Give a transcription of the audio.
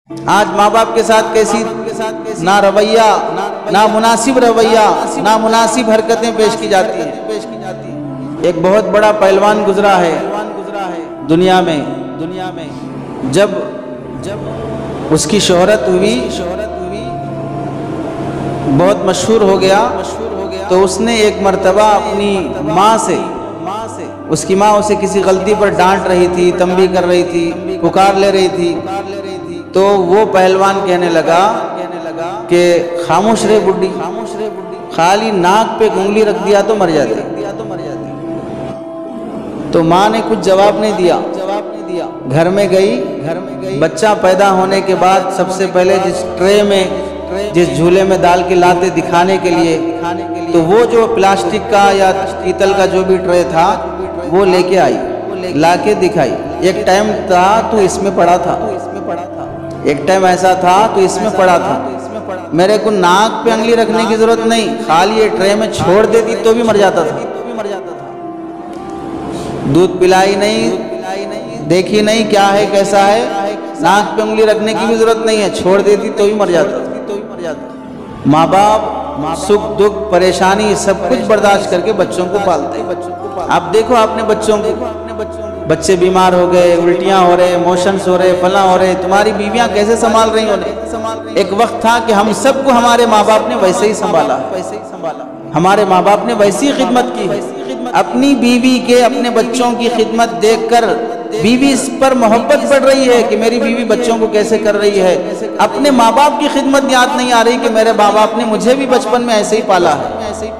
आज माँ बाप के साथ कैसी ना रवैया, ना मुनासिब रवैया, ना मुनासिब हरकतें पेश की जाती हैं। एक बहुत बड़ा पहलवान गुजरा है दुनिया में। जब उसकी शोहरत हुई, बहुत मशहूर हो गया, तो उसने एक मर्तबा अपनी माँ से, उसकी माँ उसे किसी गलती पर डांट रही थी, तंबी कर रही थी, पुकार ले रही थी, तो वो पहलवान कहने लगा कि खामोश रे बुड्ढी, खाली नाक पे उंगली रख दिया तो मर जाती। तो माँ ने कुछ जवाब नहीं दिया। घर में गई, बच्चा पैदा होने के बाद सबसे पहले जिस ट्रे में, जिस झूले में डाल के लाते दिखाने के लिए, तो वो जो प्लास्टिक का या पीतल का जो भी ट्रे था वो लेके आई, लाके दिखाई। एक टाइम था तू इसमें पड़ा था, एक टाइम ऐसा था तो इसमें पड़ा था, मेरे को नाक पे उंगली रखने की जरूरत नहीं, खाली ये ट्रे में छोड़ देती तो भी मर जाता था। दूध पिलाई नहीं, देखी नहीं क्या है कैसा है, नाक पे उंगली रखने की भी जरूरत नहीं है, छोड़ देती तो भी मर जाता। माँ बाप सुख दुख परेशानी सब कुछ बर्दाश्त करके बच्चों को पालते हैं। आप देखो आपने बच्चों को, बच्चे बीमार हो गए, उल्टियां हो रहे, मोशंस हो रहे, फला हो रहे, तुम्हारी बीवियां कैसे संभाल रही उन्हें? एक वक्त था कि हम सबको हमारे माँ बाप ने वैसे ही संभाला, हमारे माँ बाप ने वैसी खिदमत की है। अपनी बीवी के, अपने बच्चों की खिदमत देखकर बीवी इस पर मोहब्बत बढ़ रही है कि मेरी बीवी बच्चों को कैसे कर रही है। अपने माँ बाप की खिदमत याद नहीं आ रही कि मेरे माँ बाप ने मुझे भी बचपन में ऐसे ही पाला है।